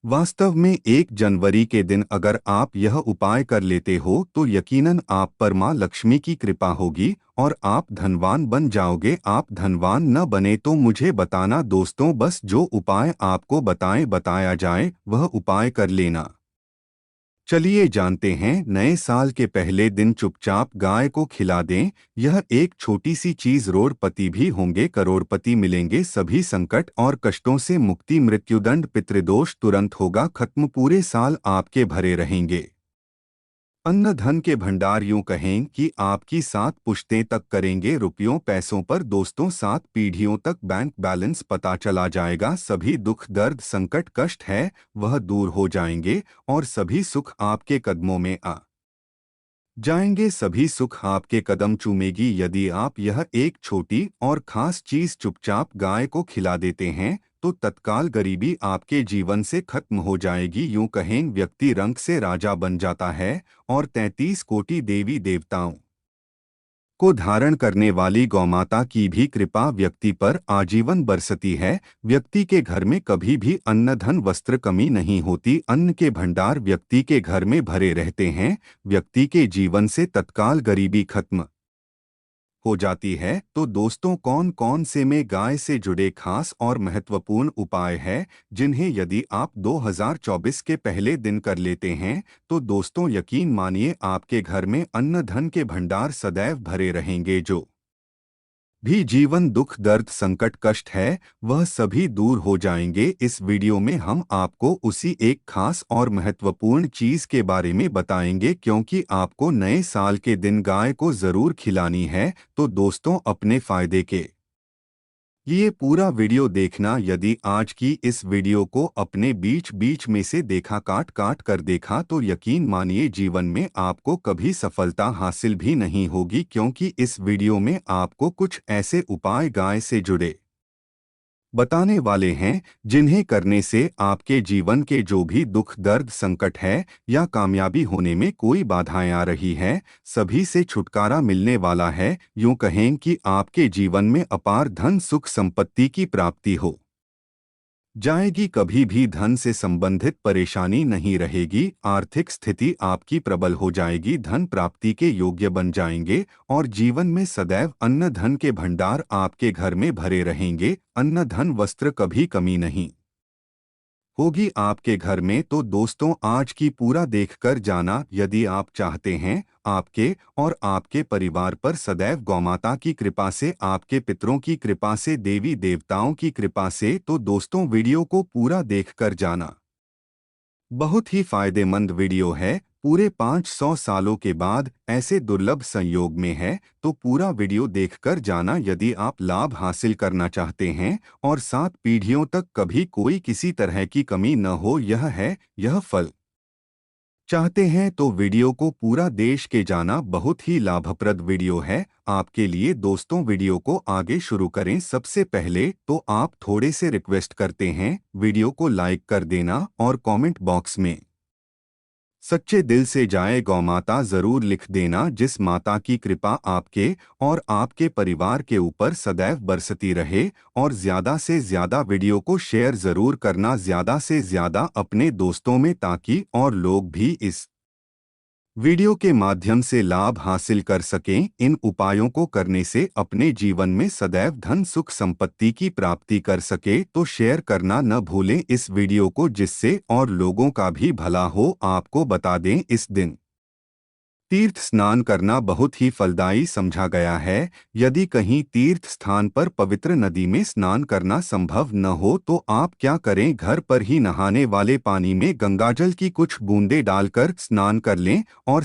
वास्तव में 1 जनवरी के दिन अगर आप यह उपाय कर लेते हो तो यकीनन आप पर माँ लक्ष्मी की कृपा होगी और आप धनवान बन जाओगे। आप धनवान न बने तो मुझे बताना दोस्तों, बस जो उपाय आपको बताया जाए वह उपाय कर लेना। चलिए जानते हैं। नए साल के पहले दिन चुपचाप गाय को खिला दें। यह एक छोटी सी चीज, करोड़पति भी होंगे, करोड़पति मिलेंगे, सभी संकट और कष्टों से मुक्ति, मृत्युदंड पितृदोष तुरंत होगा खत्म, पूरे साल आपके भरे रहेंगे अन्न धन के भंडार। यूं कहें कि आपकी 7 पुश्तें तक करेंगे रुपयों पैसों पर दोस्तों, 7 पीढ़ियों तक बैंक बैलेंस पता चला जाएगा। सभी दुख दर्द संकट कष्ट है वह दूर हो जाएंगे और सभी सुख आपके कदमों में आ जाएंगे, सभी सुख आपके कदम चूमेगी। यदि आप यह एक छोटी और खास चीज चुपचाप गाय को खिला देते हैं तो तत्काल गरीबी आपके जीवन से खत्म हो जाएगी। यूं कहें व्यक्ति रंग से राजा बन जाता है और 33 कोटि देवी देवताओं को धारण करने वाली गौमाता की भी कृपा व्यक्ति पर आजीवन बरसती है। व्यक्ति के घर में कभी भी अन्न धन वस्त्र कमी नहीं होती, अन्न के भंडार व्यक्ति के घर में भरे रहते हैं। व्यक्ति के जीवन से तत्काल गरीबी खत्म हो जाती है। तो दोस्तों, कौन कौन से में गाय से जुड़े खास और महत्वपूर्ण उपाय हैं जिन्हें यदि आप 2024 के पहले दिन कर लेते हैं तो दोस्तों यकीन मानिए आपके घर में अन्न धन के भंडार सदैव भरे रहेंगे। जो भी जीवन दुख दर्द संकट कष्ट है वह सभी दूर हो जाएंगे। इस वीडियो में हम आपको उसी एक खास और महत्वपूर्ण चीज के बारे में बताएंगे क्योंकि आपको नए साल के दिन गाय को जरूर खिलानी है। तो दोस्तों, अपने फायदे के ये पूरा वीडियो देखना। यदि आज की इस वीडियो को अपने बीच बीच में से देखा, काट काट कर देखा, तो यकीन मानिए जीवन में आपको कभी सफलता हासिल भी नहीं होगी क्योंकि इस वीडियो में आपको कुछ ऐसे उपाय गाय से जुड़े बताने वाले हैं जिन्हें करने से आपके जीवन के जो भी दुख दर्द संकट है या कामयाबी होने में कोई बाधाएं आ रही है, सभी से छुटकारा मिलने वाला है। यूं कहें कि आपके जीवन में अपार धन सुख संपत्ति की प्राप्ति हो जाएगी, कभी भी धन से संबंधित परेशानी नहीं रहेगी, आर्थिक स्थिति आपकी प्रबल हो जाएगी, धन प्राप्ति के योग्य बन जाएंगे और जीवन में सदैव अन्न धन के भंडार आपके घर में भरे रहेंगे। अन्न धन वस्त्र कभी कमी नहीं होगी आपके घर में। तो दोस्तों, आज की पूरा देखकर जाना। यदि आप चाहते हैं आपके और आपके परिवार पर सदैव गौमाता की कृपा से, आपके पितरों की कृपा से, देवी देवताओं की कृपा से, तो दोस्तों वीडियो को पूरा देखकर जाना। बहुत ही फायदेमंद वीडियो है। पूरे 500 सालों के बाद ऐसे दुर्लभ संयोग में है तो पूरा वीडियो देखकर जाना यदि आप लाभ हासिल करना चाहते हैं और 7 पीढ़ियों तक कभी कोई किसी तरह की कमी न हो, यह फल चाहते हैं तो वीडियो को पूरा देश के जाना। बहुत ही लाभप्रद वीडियो है आपके लिए दोस्तों। वीडियो को आगे शुरू करें सबसे पहले तो आप थोड़े से रिक्वेस्ट करते हैं, वीडियो को लाइक कर देना और कमेंट बॉक्स में सच्चे दिल से जय गौमाता जरूर लिख देना। जिस माता की कृपा आपके और आपके परिवार के ऊपर सदैव बरसती रहे। और ज़्यादा से ज़्यादा वीडियो को शेयर ज़रूर करना, ज़्यादा से ज़्यादा अपने दोस्तों में, ताकि और लोग भी इस वीडियो के माध्यम से लाभ हासिल कर सकें। इन उपायों को करने से अपने जीवन में सदैव धन सुख संपत्ति की प्राप्ति कर सके। तो शेयर करना न भूलें इस वीडियो को, जिससे और लोगों का भी भला हो। आपको बता दें, इस दिन तीर्थ स्नान करना बहुत ही फलदायी समझा गया है। यदि कहीं तीर्थ स्थान पर पवित्र नदी में स्नान करना संभव न हो तो आप क्या करें, घर पर ही नहाने वाले पानी में गंगाजल की कुछ बूंदें डालकर स्नान कर लें। और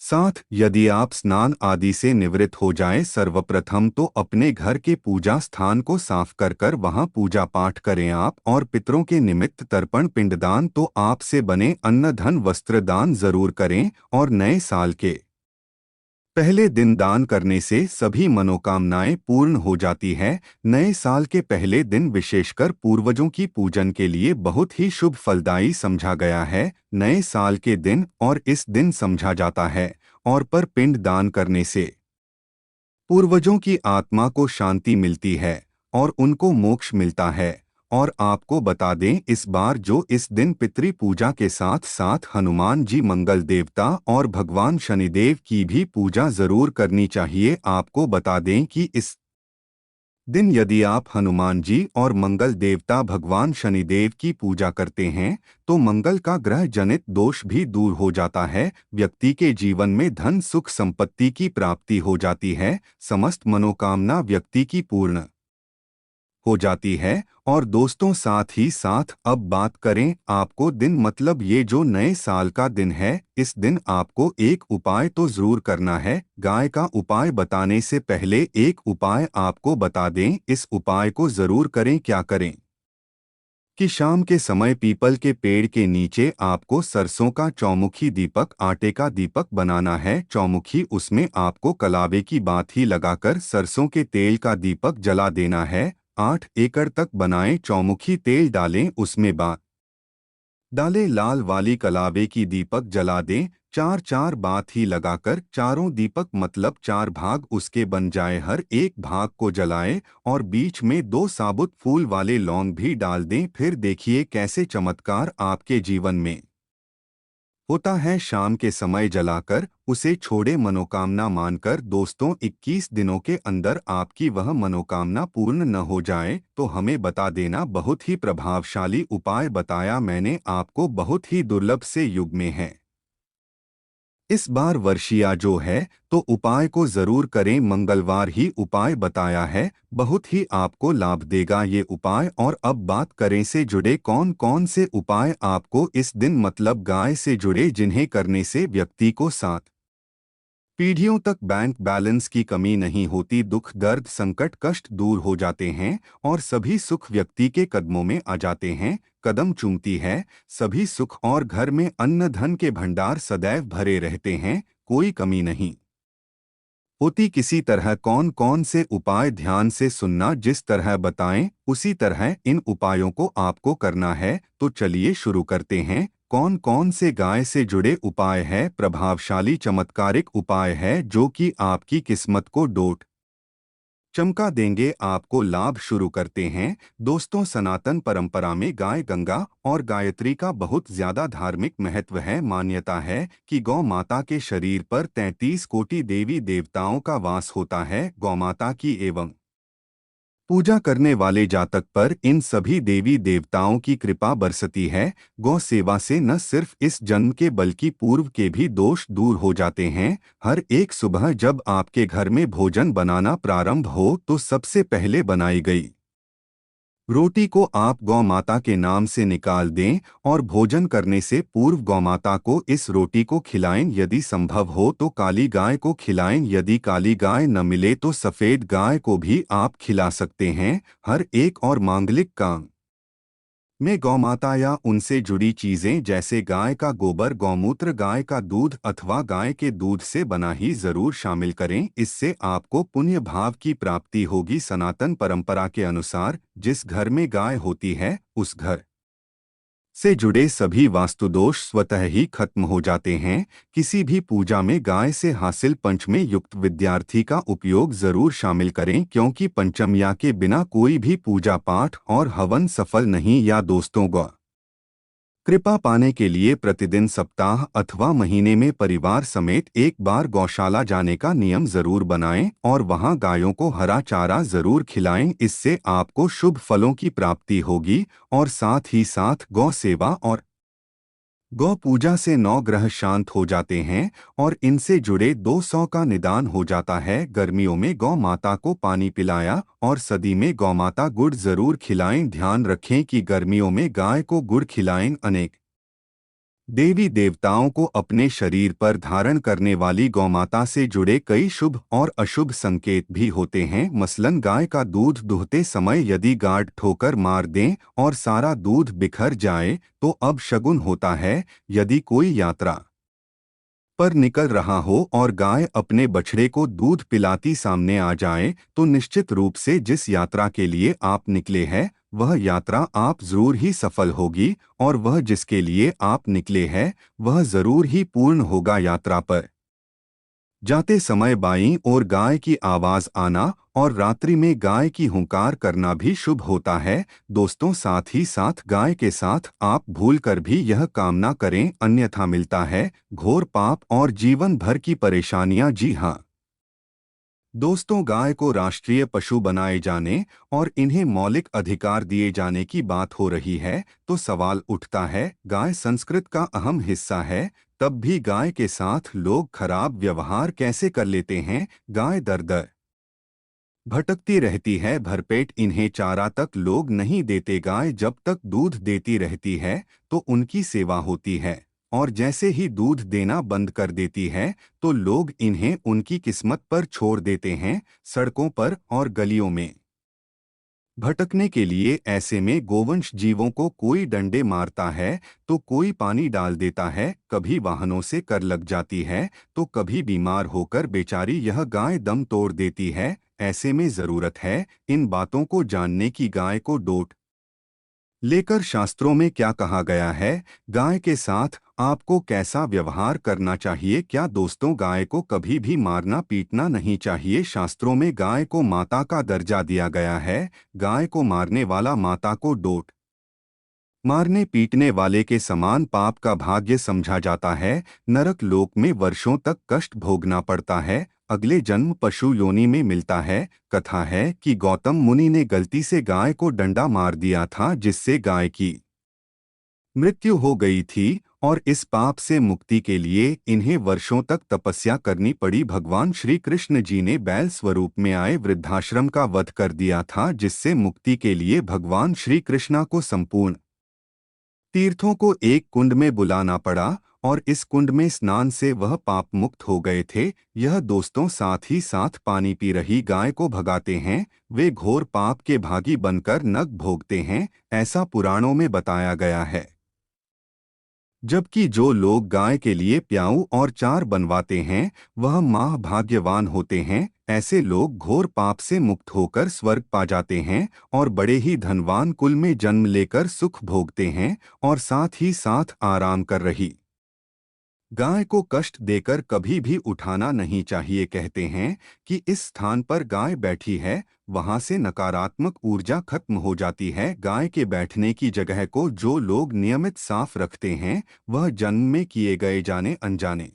साथ यदि आप स्नान आदि से निवृत्त हो जाएं, सर्वप्रथम तो अपने घर के पूजा स्थान को साफ कर वहां पूजा पाठ करें आप। और पितरों के निमित्त तर्पण पिंडदान तो आपसे बने अन्न धन वस्त्र दान जरूर करें। और नए साल के पहले दिन दान करने से सभी मनोकामनाएं पूर्ण हो जाती है। नए साल के पहले दिन विशेषकर पूर्वजों की पूजन के लिए बहुत ही शुभ फलदायी समझा गया है। नए साल के दिन और इस दिन समझा जाता है और पर पिंड दान करने से पूर्वजों की आत्मा को शांति मिलती है और उनको मोक्ष मिलता है। और आपको बता दें इस बार जो इस दिन पितृ पूजा के साथ साथ हनुमान जी मंगल देवता और भगवान शनिदेव की भी पूजा जरूर करनी चाहिए। आपको बता दें कि इस दिन यदि आप हनुमान जी और मंगल देवता भगवान शनिदेव की पूजा करते हैं तो मंगल का ग्रह जनित दोष भी दूर हो जाता है, व्यक्ति के जीवन में धन सुख संपत्ति की प्राप्ति हो जाती है, समस्त मनोकामना व्यक्ति की पूर्ण हो जाती है। और दोस्तों साथ ही साथ अब बात करें आपको दिन मतलब ये जो नए साल का दिन है, इस दिन आपको एक उपाय तो जरूर करना है। गाय का उपाय बताने से पहले एक उपाय आपको बता दें, इस उपाय को जरूर करें। क्या करें कि शाम के समय पीपल के पेड़ के नीचे आपको सरसों का चौमुखी दीपक, आटे का दीपक बनाना है। चौमुखी उसमें आपको कलावे की बाती लगाकर सरसों के तेल का दीपक जला देना है। 8 एकड़ तक बनाएं, चौमुखी तेल डालें, उसमें डालें, लाल वाली कलावे की दीपक जला दें। 4-4 बात ही लगाकर चारों दीपक मतलब 4 भाग उसके बन जाए, हर एक भाग को जलाएं और बीच में 2 साबुत फूल वाले लौंग भी डाल दें। फिर देखिए कैसे चमत्कार आपके जीवन में होता है। शाम के समय जलाकर उसे छोड़े, मनोकामना मानकर। दोस्तों 21 दिनों के अंदर आपकी वह मनोकामना पूर्ण न हो जाए तो हमें बता देना। बहुत ही प्रभावशाली उपाय बताया मैंने आपको, बहुत ही दुर्लभ से युग में है इस बार वर्षिया जो है, तो उपाय को जरूर करें। मंगलवार ही उपाय बताया है, बहुत ही आपको लाभ देगा ये उपाय। और अब बात करें से जुड़े कौन कौन से उपाय आपको इस दिन मतलब गाय से जुड़े, जिन्हें करने से व्यक्ति को 7 पीढ़ियों तक बैंक बैलेंस की कमी नहीं होती, दुख दर्द संकट कष्ट दूर हो जाते हैं और सभी सुख व्यक्ति के कदमों में आ जाते हैं, कदम चूमती है सभी सुख। और घर में अन्न धन के भंडार सदैव भरे रहते हैं, कोई कमी नहीं होती किसी तरह। कौन कौन से उपाय ध्यान से सुनना, जिस तरह बताएं उसी तरह इन उपायों को आपको करना है। तो चलिए शुरू करते हैं। कौन कौन से गाय से जुड़े उपाय है, प्रभावशाली चमत्कारिक उपाय है जो कि आपकी किस्मत को डोट चमका देंगे, आपको लाभ। शुरू करते हैं दोस्तों। सनातन परंपरा में गाय गंगा और गायत्री का बहुत ज्यादा धार्मिक महत्व है। मान्यता है कि गौ माता के शरीर पर 33 कोटि देवी देवताओं का वास होता है। गौ माता की एवं पूजा करने वाले जातक पर इन सभी देवी देवताओं की कृपा बरसती है। गौ सेवा से न सिर्फ इस जन्म के बल्कि पूर्व के भी दोष दूर हो जाते हैं। हर एक सुबह जब आपके घर में भोजन बनाना प्रारंभ हो तो सबसे पहले बनाई गई रोटी को आप गौ माता के नाम से निकाल दें और भोजन करने से पूर्व गौ माता को इस रोटी को खिलाएं। यदि संभव हो तो काली गाय को खिलाएं, यदि काली गाय न मिले तो सफेद गाय को भी आप खिला सकते हैं। हर एक और मांगलिक काम में गौमाता या उनसे जुड़ी चीजें जैसे गाय का गोबर, गौमूत्र, गाय का दूध अथवा गाय के दूध से बना ही जरूर शामिल करें, इससे आपको पुण्य भाव की प्राप्ति होगी। सनातन परंपरा के अनुसार जिस घर में गाय होती है उस घर से जुड़े सभी वास्तुदोष स्वतः ही खत्म हो जाते हैं। किसी भी पूजा में गाय से हासिल पंच में युक्त विद्यार्थी का उपयोग जरूर शामिल करें, क्योंकि पंचम्या के बिना कोई भी पूजा पाठ और हवन सफल नहीं। या दोस्तों गौ कृपा पाने के लिए प्रतिदिन सप्ताह अथवा महीने में परिवार समेत एक बार गौशाला जाने का नियम जरूर बनाएं और वहां गायों को हरा चारा जरूर खिलाएं। इससे आपको शुभ फलों की प्राप्ति होगी और साथ ही साथ गौ सेवा और गौ पूजा से 9 ग्रह शांत हो जाते हैं और इनसे जुड़े 200 का निदान हो जाता है। गर्मियों में गौ माता को पानी पिलाया और सर्दी में गौ माता गुड़ जरूर खिलाएं। ध्यान रखें कि गर्मियों में गाय को गुड़ खिलाएं। अनेक देवी देवताओं को अपने शरीर पर धारण करने वाली गौमाता से जुड़े कई शुभ और अशुभ संकेत भी होते हैं। मसलन गाय का दूध दुहते समय यदि गाड ठोकर मार दें और सारा दूध बिखर जाए तो अब शगुन होता है। यदि कोई यात्रा पर निकल रहा हो और गाय अपने बछड़े को दूध पिलाती सामने आ जाए तो निश्चित रूप से जिस यात्रा के लिए आप निकले हैं वह यात्रा आप जरूर ही सफल होगी और वह जिसके लिए आप निकले हैं वह जरूर ही पूर्ण होगा। यात्रा पर जाते समय बाईं ओर गाय की आवाज आना और रात्रि में गाय की हुंकार करना भी शुभ होता है। दोस्तों, साथ ही साथ गाय के साथ आप भूलकर भी यह काम ना करें, अन्यथा मिलता है घोर पाप और जीवन भर की परेशानियां। जी हाँ दोस्तों, गाय को राष्ट्रीय पशु बनाए जाने और इन्हें मौलिक अधिकार दिए जाने की बात हो रही है तो सवाल उठता है, गाय संस्कृत का अहम हिस्सा है, तब भी गाय के साथ लोग खराब व्यवहार कैसे कर लेते हैं। गाय दर दर भटकती रहती है, भरपेट इन्हें चारा तक लोग नहीं देते। गाय जब तक दूध देती रहती है तो उनकी सेवा होती है, और जैसे ही दूध देना बंद कर देती है तो लोग इन्हें उनकी किस्मत पर छोड़ देते हैं, सड़कों पर और गलियों में भटकने के लिए। ऐसे में गोवंश जीवों को कोई डंडे मारता है तो कोई पानी डाल देता है, कभी वाहनों से कर लग जाती है तो कभी बीमार होकर बेचारी यह गाय दम तोड़ देती है। ऐसे में जरूरत है इन बातों को जानने की। गाय को डोट लेकर शास्त्रों में क्या कहा गया है, गाय के साथ आपको कैसा व्यवहार करना चाहिए। क्या दोस्तों, गाय को कभी भी मारना पीटना नहीं चाहिए। शास्त्रों में गाय को माता का दर्जा दिया गया है। गाय को मारने वाला माता को डोट मारने पीटने वाले के समान पाप का भाग्य समझा जाता है। नरक लोक में वर्षों तक कष्ट भोगना पड़ता है, अगले जन्म पशु योनि में मिलता है। कथा है कि गौतम मुनि ने गलती से गाय को डंडा मार दिया था, जिससे गाय की मृत्यु हो गई थी, और इस पाप से मुक्ति के लिए इन्हें वर्षों तक तपस्या करनी पड़ी। भगवान श्री कृष्ण जी ने बैल स्वरूप में आए वृद्धाश्रम का वध कर दिया था, जिससे मुक्ति के लिए भगवान श्री कृष्णा को संपूर्ण तीर्थों को एक कुंड में बुलाना पड़ा, और इस कुंड में स्नान से वह पाप मुक्त हो गए थे। यह दोस्तों, साथ ही साथ पानी पी रही गाय को भगाते हैं, वे घोर पाप के भागी बनकर नरक भोगते हैं, ऐसा पुराणों में बताया गया है। जबकि जो लोग गाय के लिए प्याऊ और चार बनवाते हैं वह माह भाग्यवान होते हैं। ऐसे लोग घोर पाप से मुक्त होकर स्वर्ग पा जाते हैं और बड़े ही धनवान कुल में जन्म लेकर सुख भोगते हैं, और साथ ही साथ आराम कर रही गाय को कष्ट देकर कभी भी उठाना नहीं चाहिए। कहते हैं कि इस स्थान पर गाय बैठी है, वहां से नकारात्मक ऊर्जा खत्म हो जाती है। गाय के बैठने की जगह को जो लोग नियमित साफ रखते हैं वह जन्म में किए गए जाने अनजाने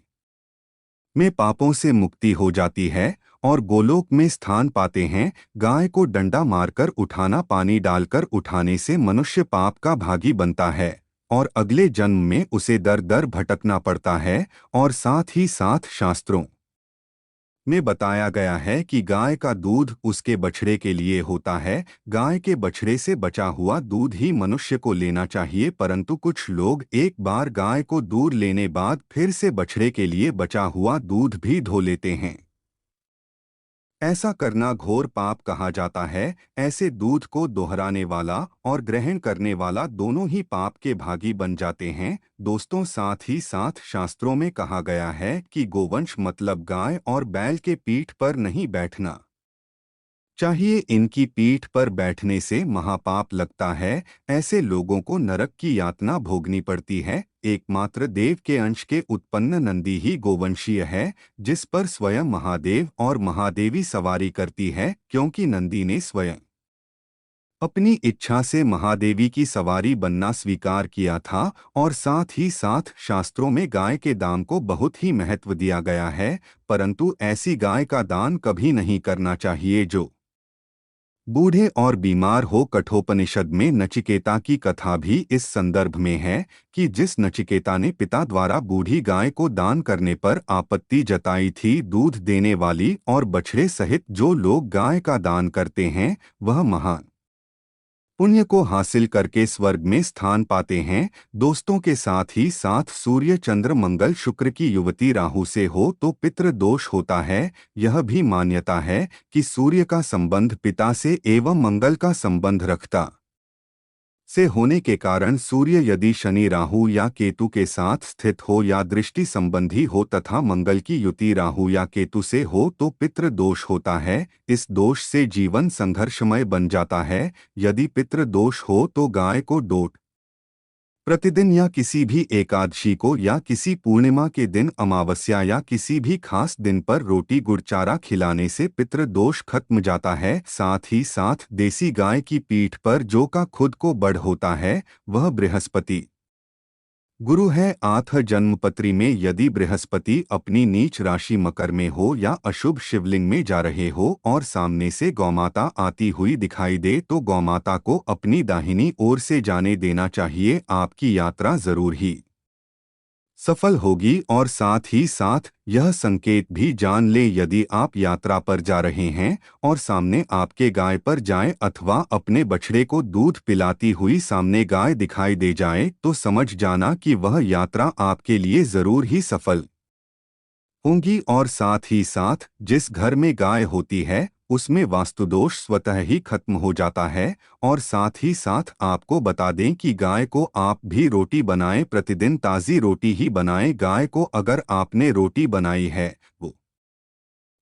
में पापों से मुक्ति हो जाती है और गोलोक में स्थान पाते हैं। गाय को डंडा मारकर उठाना, पानी डालकर उठाने से मनुष्य पाप का भागी बनता है और अगले जन्म में उसे दर दर भटकना पड़ता है। और साथ ही साथ शास्त्रों में बताया गया है कि गाय का दूध उसके बछड़े के लिए होता है। गाय के बछड़े से बचा हुआ दूध ही मनुष्य को लेना चाहिए, परंतु कुछ लोग एक बार गाय को दूर लेने बाद फिर से बछड़े के लिए बचा हुआ दूध भी धो लेते हैं। ऐसा करना घोर पाप कहा जाता है। ऐसे दूध को दोहराने वाला और ग्रहण करने वाला दोनों ही पाप के भागी बन जाते हैं। दोस्तों, साथ ही साथ शास्त्रों में कहा गया है कि गोवंश मतलब गाय और बैल के पीठ पर नहीं बैठना चाहिए। इनकी पीठ पर बैठने से महापाप लगता है। ऐसे लोगों को नरक की यातना भोगनी पड़ती है। एकमात्र देव के अंश के उत्पन्न नंदी ही गोवंशीय है, जिस पर स्वयं महादेव और महादेवी सवारी करती है, क्योंकि नंदी ने स्वयं अपनी इच्छा से महादेवी की सवारी बनना स्वीकार किया था। और साथ ही साथ शास्त्रों में गाय के दान को बहुत ही महत्व दिया गया है, परंतु ऐसी गाय का दान कभी नहीं करना चाहिए जो बूढ़े और बीमार हो। कठोपनिषद में नचिकेता की कथा भी इस संदर्भ में है कि जिस नचिकेता ने पिता द्वारा बूढ़ी गाय को दान करने पर आपत्ति जताई थी, दूध देने वाली और बछड़े सहित जो लोग गाय का दान करते हैं वह महान पुण्य को हासिल करके स्वर्ग में स्थान पाते हैं। दोस्तों, के साथ ही साथ सूर्य चंद्र मंगल शुक्र की युवती राहु से हो तो पितृ दोष होता है। यह भी मान्यता है कि सूर्य का संबंध पिता से एवं मंगल का संबंध रखता से होने के कारण सूर्य यदि शनि राहु या केतु के साथ स्थित हो या दृष्टि संबंधी हो तथा मंगल की युति राहु या केतु से हो तो पितृ दोष होता है। इस दोष से जीवन संघर्षमय बन जाता है। यदि पितृ दोष हो तो गाय को डोट प्रतिदिन या किसी भी एकादशी को या किसी पूर्णिमा के दिन, अमावस्या या किसी भी खास दिन पर रोटी गुड़ चारा खिलाने से पितृ दोष खत्म जाता है। साथ ही साथ देसी गाय की पीठ पर जो का खुद को बढ़ होता है वह बृहस्पति गुरु है। आठ जन्मपत्री में यदि बृहस्पति अपनी नीच राशि मकर में हो या अशुभ शिवलिंग में जा रहे हो और सामने से गौमाता आती हुई दिखाई दे तो गौमाता को अपनी दाहिनी ओर से जाने देना चाहिए। आपकी यात्रा जरूर ही सफल होगी। और साथ ही साथ यह संकेत भी जान ले, यदि आप यात्रा पर जा रहे हैं और सामने आपके गाय पर जाए अथवा अपने बछड़े को दूध पिलाती हुई सामने गाय दिखाई दे जाए तो समझ जाना कि वह यात्रा आपके लिए जरूर ही सफल होंगी। और साथ ही साथ जिस घर में गाय होती है उसमें वास्तुदोष स्वतः ही खत्म हो जाता है। और साथ ही साथ आपको बता दें कि गाय को आप भी रोटी बनाएं, प्रतिदिन ताज़ी रोटी ही बनाएं। गाय को अगर आपने रोटी बनाई है वो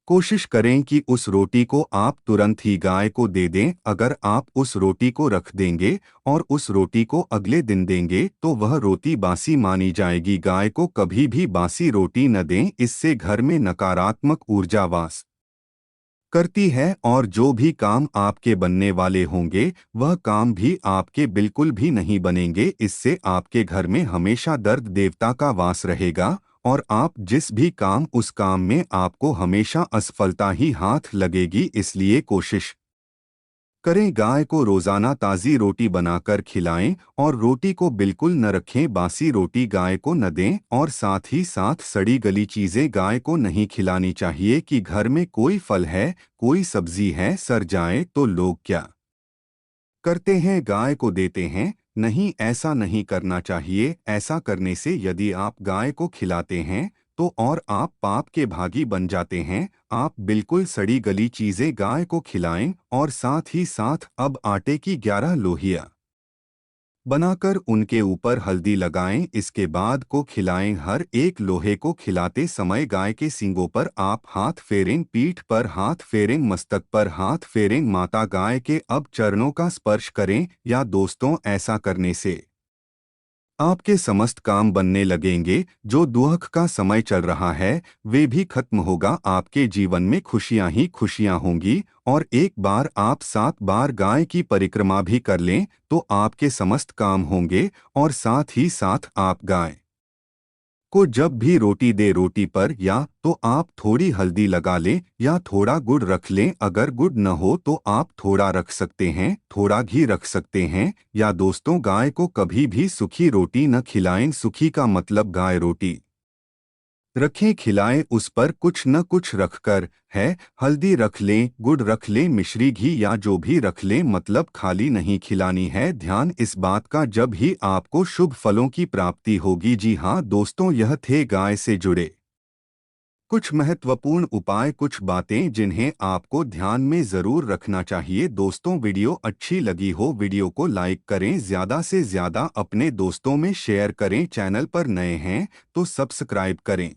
कोशिश करें कि उस रोटी को आप तुरंत ही गाय को दे दें। अगर आप उस रोटी को रख देंगे और उस रोटी को अगले दिन देंगे तो वह रोटी बासी मानी जाएगी। गाय को कभी भी बासी रोटी न दें, इससे घर में नकारात्मक ऊर्जा वास करती है और जो भी काम आपके बनने वाले होंगे वह काम भी आपके बिल्कुल भी नहीं बनेंगे। इससे आपके घर में हमेशा दर्द देवता का वास रहेगा और आप जिस भी काम उस काम में आपको हमेशा असफलता ही हाथ लगेगी। इसलिए कोशिश करें गाय को रोजाना ताज़ी रोटी बनाकर खिलाएं और रोटी को बिल्कुल न रखें, बासी रोटी गाय को न दें। और साथ ही साथ सड़ी गली चीज़ें गाय को नहीं खिलानी चाहिए कि घर में कोई फल है कोई सब्जी है सड़ जाए तो लोग क्या करते हैं, गाय को देते हैं। नहीं, ऐसा नहीं करना चाहिए। ऐसा करने से यदि आप गाय को खिलाते हैं तो और आप पाप के भागी बन जाते हैं। आप बिल्कुल सड़ी गली चीज़ें गाय को खिलाएं। और साथ ही साथ अब आटे की 11 लोहिया बनाकर उनके ऊपर हल्दी लगाएं, इसके बाद को खिलाएं। हर एक लोहे को खिलाते समय गाय के सींगों पर आप हाथ फेरें, पीठ पर हाथ फेरें, मस्तक पर हाथ फेरें, माता गाय के अब चरणों का स्पर्श करें। या दोस्तों, ऐसा करने से आपके समस्त काम बनने लगेंगे। जो दुख का समय चल रहा है वे भी खत्म होगा। आपके जीवन में खुशियां ही खुशियां होंगी। और एक बार आप 7 बार गाय की परिक्रमा भी कर लें तो आपके समस्त काम होंगे। और साथ ही साथ आप गाय को जब भी रोटी दे रोटी पर या तो आप थोड़ी हल्दी लगा लें या थोड़ा गुड़ रख लें। अगर गुड़ न हो तो आप थोड़ा रख सकते हैं, थोड़ा घी रख सकते हैं। या दोस्तों, गाय को कभी भी सूखी रोटी न खिलाएं। सूखी का मतलब गाय रोटी रखें खिलाएं, उस पर कुछ न कुछ रखकर है। हल्दी रख लें, गुड़ रख लें, मिश्री घी या जो भी रख लें, मतलब खाली नहीं खिलानी है। ध्यान इस बात का, जब ही आपको शुभ फलों की प्राप्ति होगी। जी हाँ दोस्तों, यह थे गाय से जुड़े कुछ महत्वपूर्ण उपाय, कुछ बातें जिन्हें आपको ध्यान में जरूर रखना चाहिए। दोस्तों, वीडियो अच्छी लगी हो वीडियो को लाइक करें, ज्यादा से ज्यादा अपने दोस्तों में शेयर करें। चैनल पर नए हैं तो सब्सक्राइब करें।